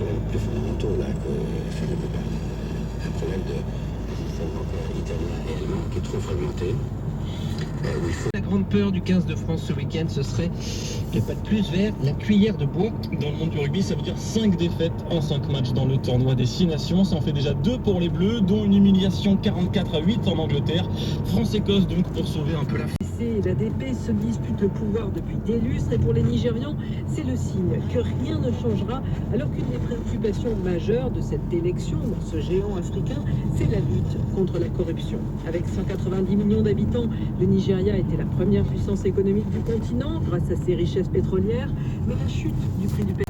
problèmes plus fondamentaux là que sarebbe un problème de système italien et allemand qui est trop fragmenté. Où il faut... La grande peur du 15 de France ce week-end, ce serait le pas de plus vers la cuillère de bois. Dans le monde du rugby, ça veut dire 5 défaites en 5 matchs dans le tournoi des 6 nations. Ça en fait déjà 2 pour les Bleus, dont une humiliation 44-8 en Angleterre. France-Écosse donc pour sauver un peu la... L'ADP se dispute le pouvoir depuis des lustres et pour les Nigérians, c'est le signe que rien ne changera alors qu'une des préoccupations majeures de cette élection dans ce géant africain, c'est la lutte contre la corruption. Avec 190 millions d'habitants, le Nigeria était la première puissance économique du continent grâce à ses richesses pétrolières, mais la chute du prix du pétrole...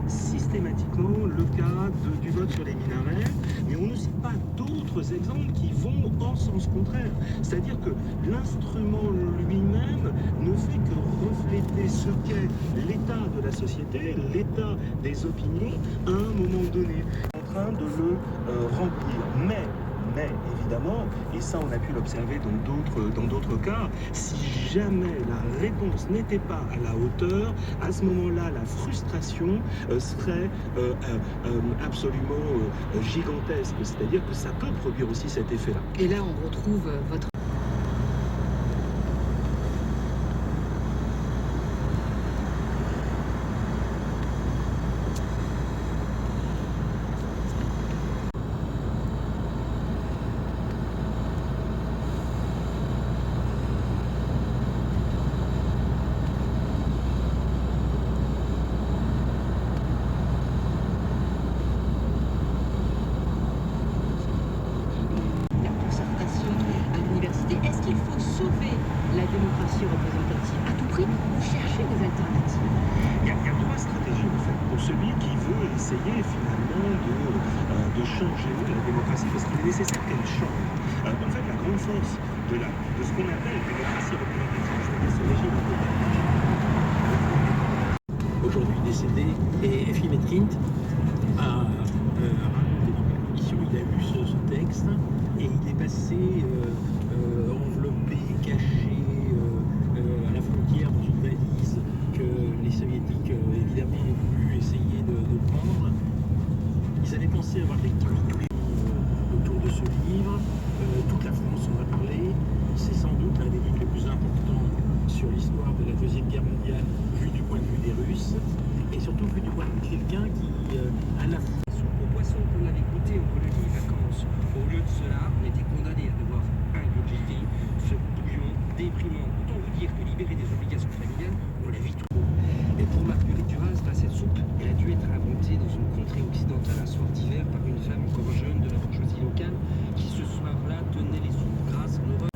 Systématiquement le cas du vote sur les minarets, mais on ne cite pas d'autres exemples qui vont en sens contraire. C'est-à-dire que l'instrument lui-même ne fait que refléter ce qu'est l'état de la société, l'état des opinions à un moment donné, en train de le remplir. Mais évidemment, et ça on a pu l'observer dans d'autres cas, si jamais la réponse n'était pas à la hauteur, à ce moment-là, la frustration serait absolument gigantesque. C'est-à-dire que ça peut produire aussi cet effet-là. Et là, on retrouve votre... Est-ce qu'il faut sauver la démocratie représentative à tout prix ou chercher des alternatives? Il y a 3 stratégies en fait pour celui qui veut essayer finalement de changer la démocratie, parce qu'il est nécessaire qu'elle change. En fait, la grande force de ce qu'on appelle la démocratie représentative, c'est-à-dire ce régime Aujourd'hui décédé, et Philippe Trint a raconté dans la commission, il a lu ce texte et il est passé enveloppé, caché à la frontière dans une valise que les soviétiques évidemment ont voulu essayer de prendre. Ils avaient pensé avoir lecturé tous les autour de ce livre, toute la France en a parlé, c'est sans doute l'un des livres les plus importants sur l'histoire de la Deuxième Guerre mondiale, vu du point de vue des Russes, et surtout vu du point de vue de quelqu'un qui, à la fois... Au poisson qu'on avait goûté en colonie de vacances, au lieu de cela, on était condamné à devoir ingurgiter ce bouillon déprimant. Autant vous dire que libérer des obligations familiales, on la vit trop. Et pour Marguerite Duras, cette soupe, elle a dû être inventée dans une contrée occidentale un soir d'hiver par une femme encore jeune de la bourgeoisie locale qui ce soir-là tenait les soupes grasses en Europe.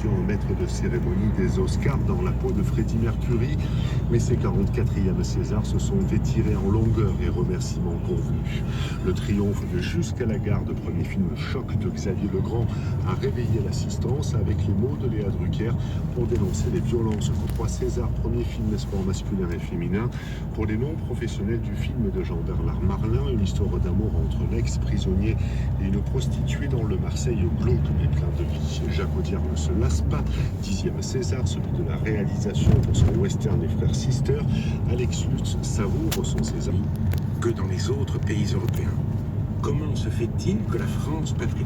En maître de cérémonie des Oscars dans la peau de Freddie Mercury, mais ses 44e Césars se sont étirés en longueur et remerciements convenus. Le triomphe de Jusqu'à la garde, premier film choc de Xavier Legrand, a réveillé l'assistance avec les mots de Léa Drucker pour dénoncer les violences aux 3 Césars, premier film sport masculin et féminin. Pour les non-professionnels du film de Jean-Bernard Marlin, une histoire d'amour entre l'ex-prisonnier et une prostituée dans le Marseille glauque mais plein de vie. Jacques Audiard ne se lasse pas. 10e César, celui de la réalisation pour son western Les Frères Sister. Alex Lutz savoure son César. Que dans les autres pays européens. Comment se fait-il que la France patrie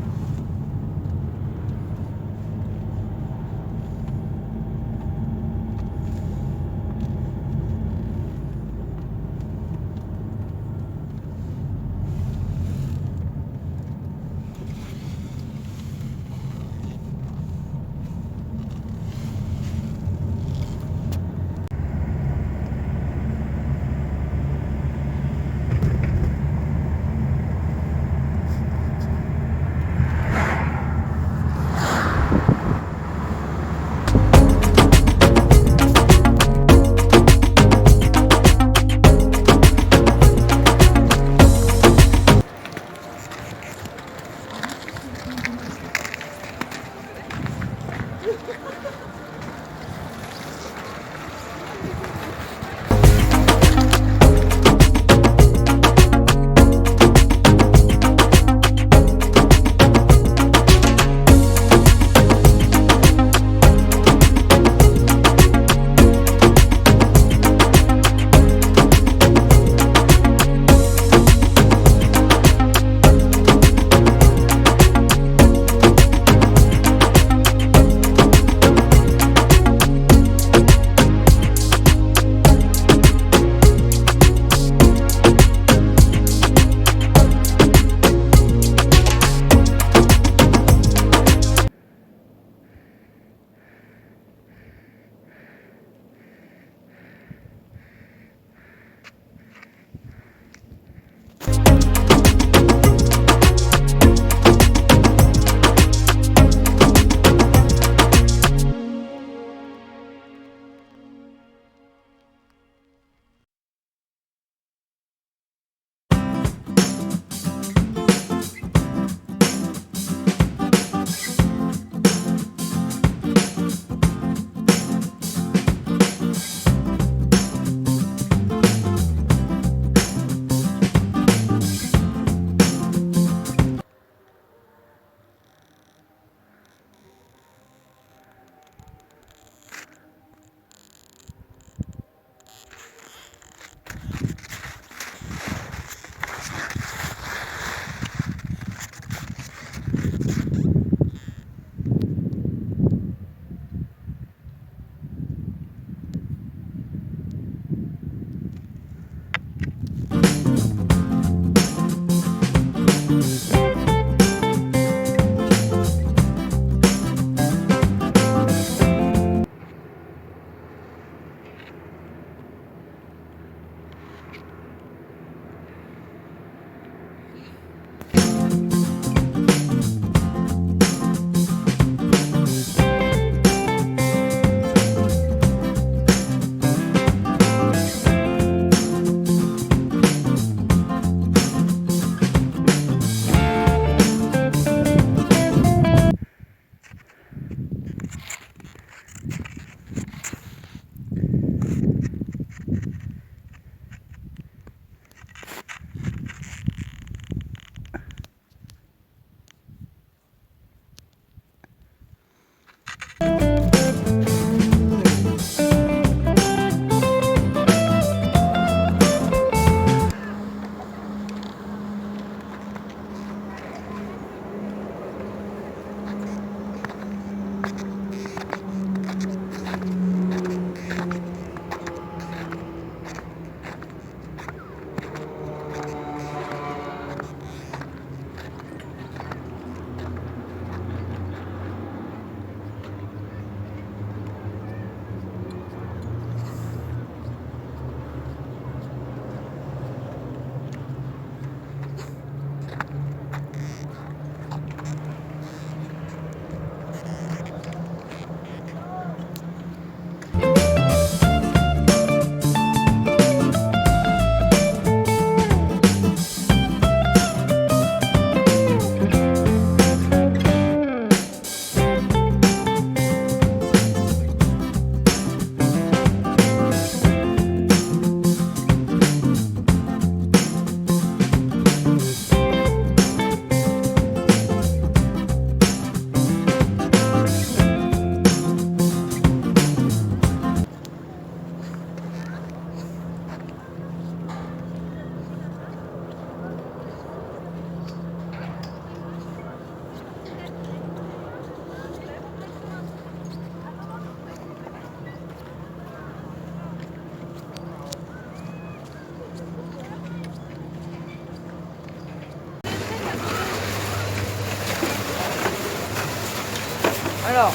Alors,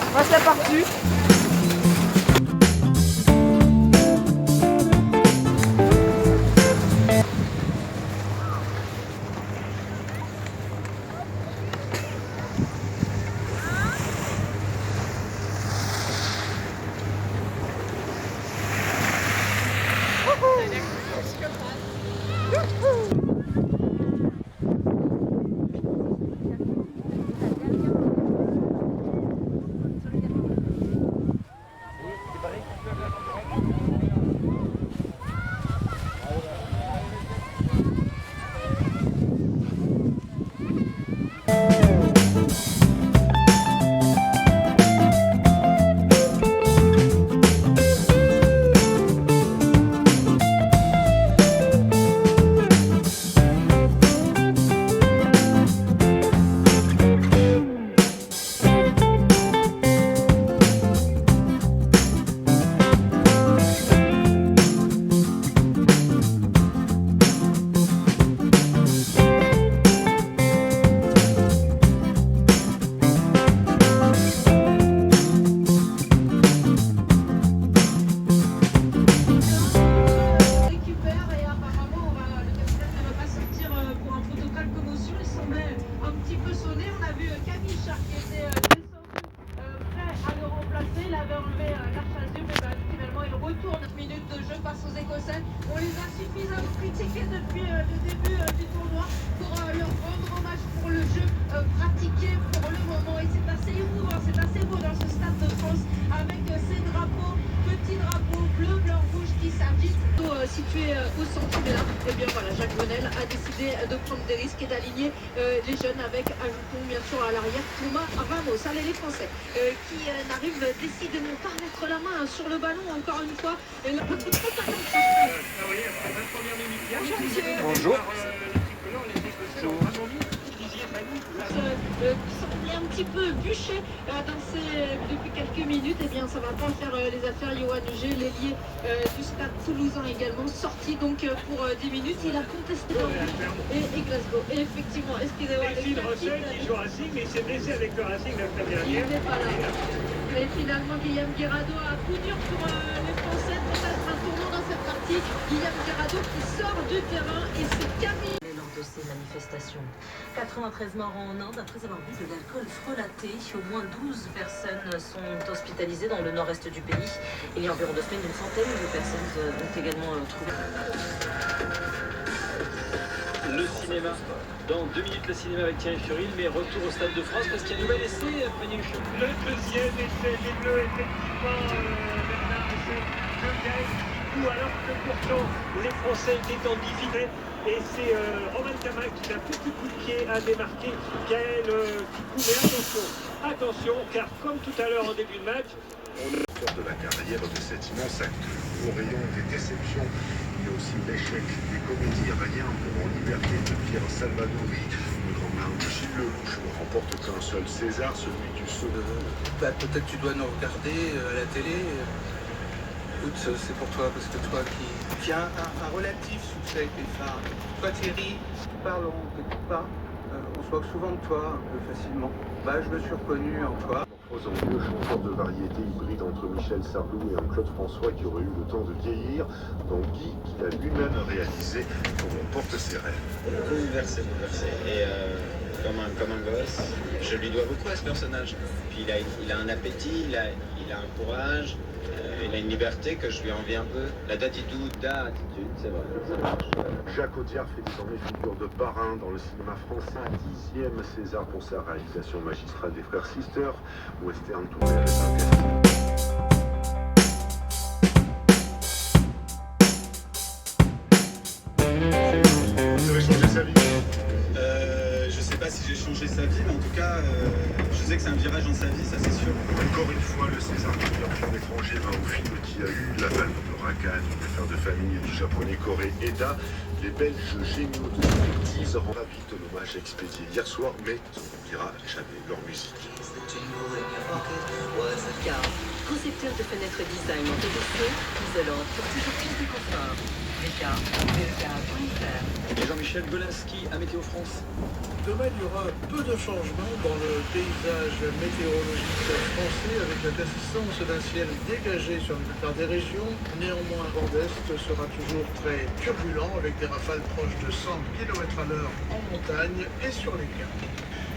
on passe la par-dessus. On les a suffisamment critiqués depuis le début du tournoi pour leur rendre hommage pour le jeu pratiqué pour le moment. Et c'est assez émouvant, c'est assez beau dans ce Stade de France avec ces drapeaux, petits drapeaux bleu, blanc, rouge qui s'agitent. Situé au centre, mais là, et bien voilà, Jacques Venel a décidé de prendre des risques et d'aligner les jeunes avec, ajoutons bien sûr à l'arrière, Thomas Ramos. Allez les Français qui n'arrivent décidément pas à mettre la main sur le ballon encore une fois. Bonjour. Semblait un petit peu bûché depuis quelques minutes. Et bien ça va pas faire les affaires. Yoann Huget, l'ailier du Stade Toulousain également, sorti donc pour 10 minutes. Il a contesté et Glasgow. Et effectivement, excusez-moi. Phil Russell qui joue Racing, mais il s'est blessé avec le Racing la semaine dernière. Il n'est pas là. Mais finalement, Guillaume Guirado a coup dur pour les Français. Peut-être un tournant dans cette partie. Guillaume Guirado qui sort du terrain et c'est Camille. Lors de ces manifestations, 93 morts en Inde après avoir bu de l'alcool frelaté. Au moins 12 personnes sont hospitalisées dans le nord-est du pays. Il y a environ 2 semaines, une centaine de personnes ont également trouvé. Le cinéma. Dans 2 minutes, le cinéma avec Thierry Furil, mais retour au Stade de France parce qu'il y a un nouvel essai, Maniouche. Le deuxième essai des Bleus, effectivement, Bernard, c'est de Gaël qui joue alors que pourtant les Français étaient en difficulté. Et c'est Romain Tamac qui d'un petit coup de pied a démarqué Gaël qui couvrait. Attention, car comme tout à l'heure en début de match, on est au de la carrière de cet immense acteur. Au rayon des déceptions, il y a aussi l'échec des comédies. Rien pour En liberté de Pierre Salvadori. Le grand marin de Gilles Lelouch ne remporte qu'un seul César, celui du second. Peut-être tu dois nous regarder à la télé. Écoute, c'est pour toi, parce que toi qui a un relatif succès avec les femmes. Toi Thierry, tu parles, on ne t'écoute pas. On se moque souvent de toi, un peu facilement. Je me suis reconnu en toi. En vieux chanteur de variété hybride entre Michel Sardou et un Claude François qui aurait eu le temps de vieillir, dans Guy, qu'il a lui-même réalisé Comme on porte ses rêves. Bouleversé. Et comme un gosse, je lui dois beaucoup à ce personnage. Puis il a un appétit, il a un courage, il a une liberté que je lui envie un peu. La d'attitude, c'est vrai, ça marche. Jacques Audiard fait désormais figure de parrain dans le cinéma français. 10e César pour sa réalisation magistrale des Frères Sisters, western tourné avec un casting. Vous avez changé sa vie? Je sais pas si j'ai changé sa vie, mais en tout cas, je sais que c'est un virage dans sa vie, ça c'est sûr. Encore une fois, le César du meilleur film étranger va au film qui a eu la palme de Rakan, une affaire de famille du japonais Corée Eda. Les Belges géniaux de 2010 rendent vite l'hommage expédié hier soir, mais on n'oubliera jamais leur musique. Concepteurs de fenêtres design en PVC, isolantes pour toujours plus de confort. Et Jean-Michel Golinski à Météo France. Demain, il y aura peu de changements dans le paysage météorologique français avec la persistance d'un ciel dégagé sur la plupart des régions. Néanmoins, le vent d'Est sera toujours très turbulent avec des rafales proches de 100 km/h en montagne et sur les caps.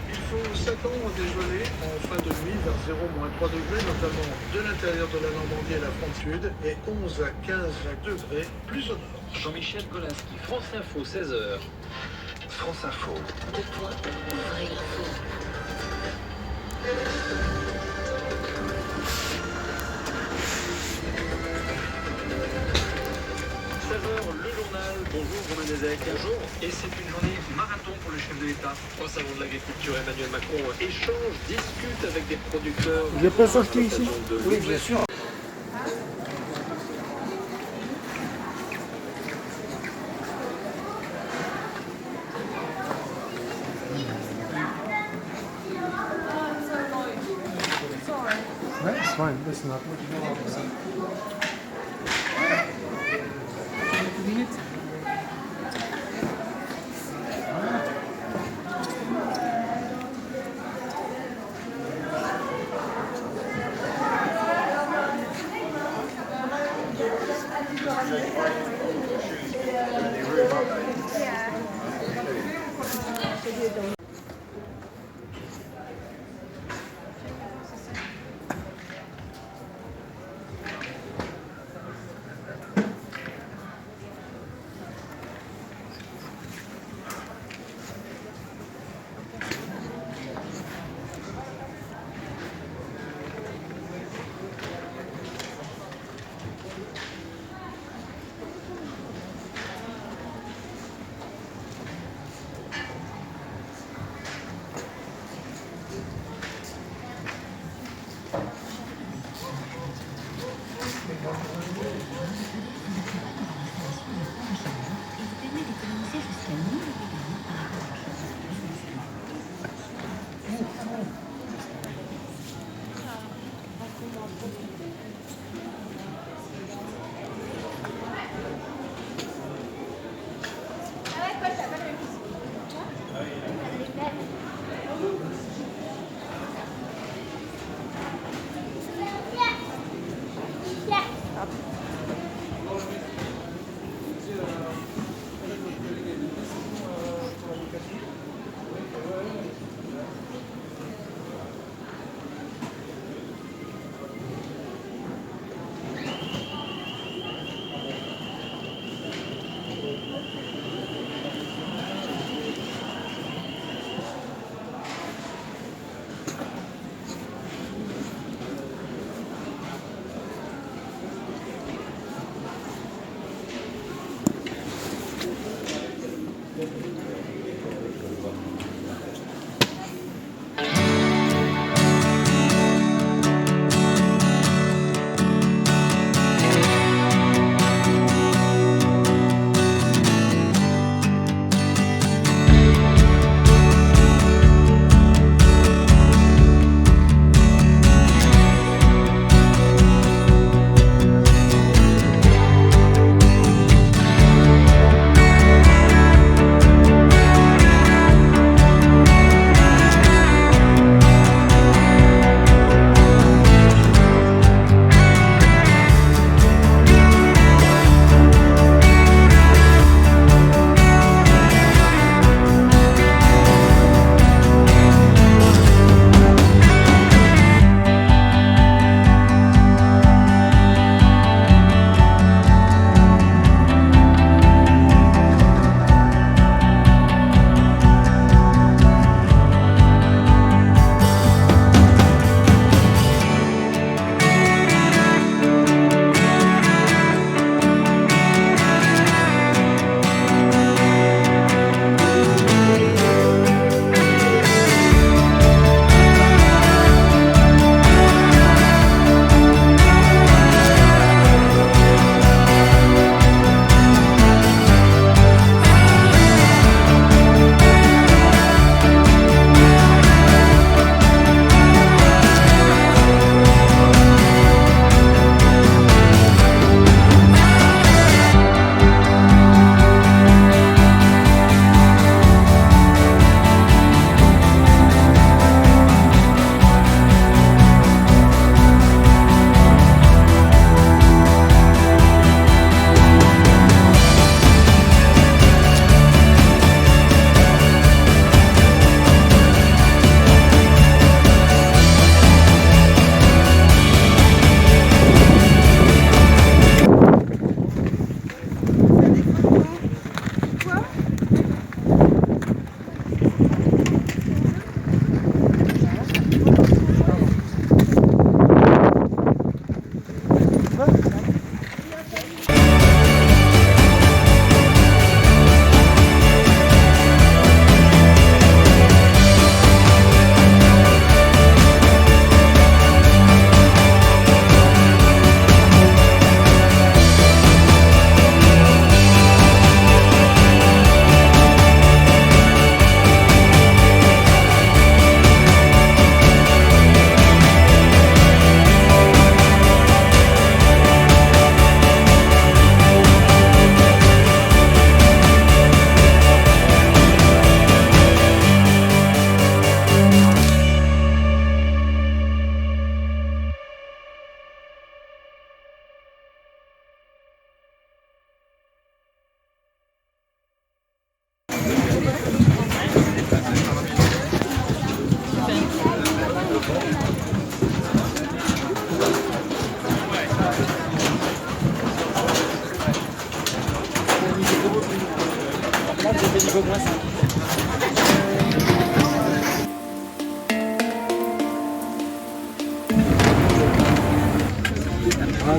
Il faut s'attendre à des gelées en fin de nuit vers 0-3 degrés, notamment de l'intérieur de la Normandie et la fronte sud, et 11 à 15 degrés plus au nord. Jean-Michel Golinski, France Info, 16h. France Info. Le journal, bonjour Romain Desec. Bonjour. Et c'est une journée marathon pour le chef de l'État. Au salon de l'agriculture, Emmanuel Macron échange, discute avec des producteurs. Vous n'êtes pas sorti ici? Oui, bien sûr. That's fine, that's not what you want.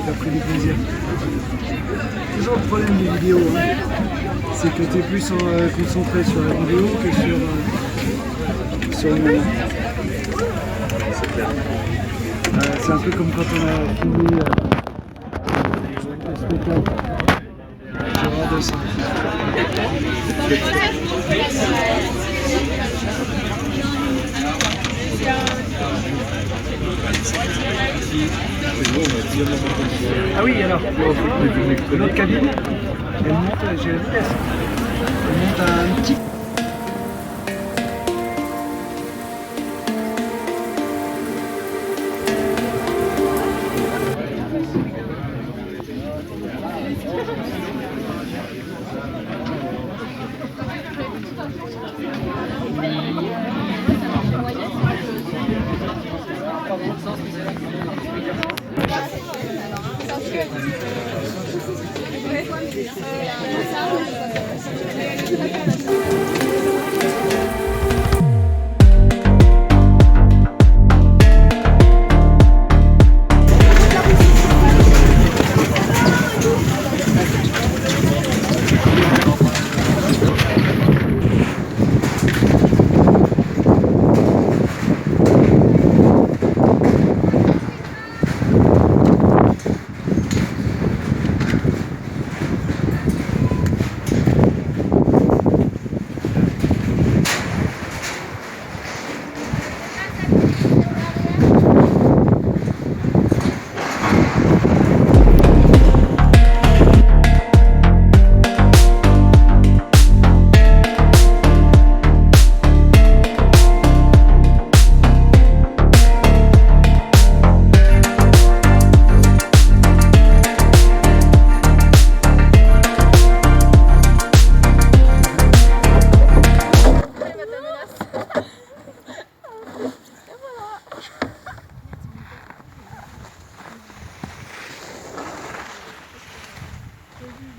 t'as pris du plaisir. Toujours le problème des vidéos, hein. C'est que tu es plus concentré sur la vidéo que sur le moment. C'est clair. C'est un peu comme quand on a filmé le spectacle. Gérard de Saint. Ah oui, alors, l'autre cabine, elle monte, j'ai la vitesse. Elle monte à un petit...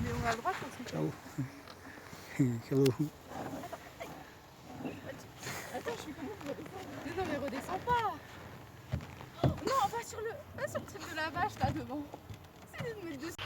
On a le droit de continuer. Ciao. Attends, je suis comment pour redescendre? Mais non, mais redescends pas. Non, pas sur le truc de la vache là devant. C'est de mettre dessus.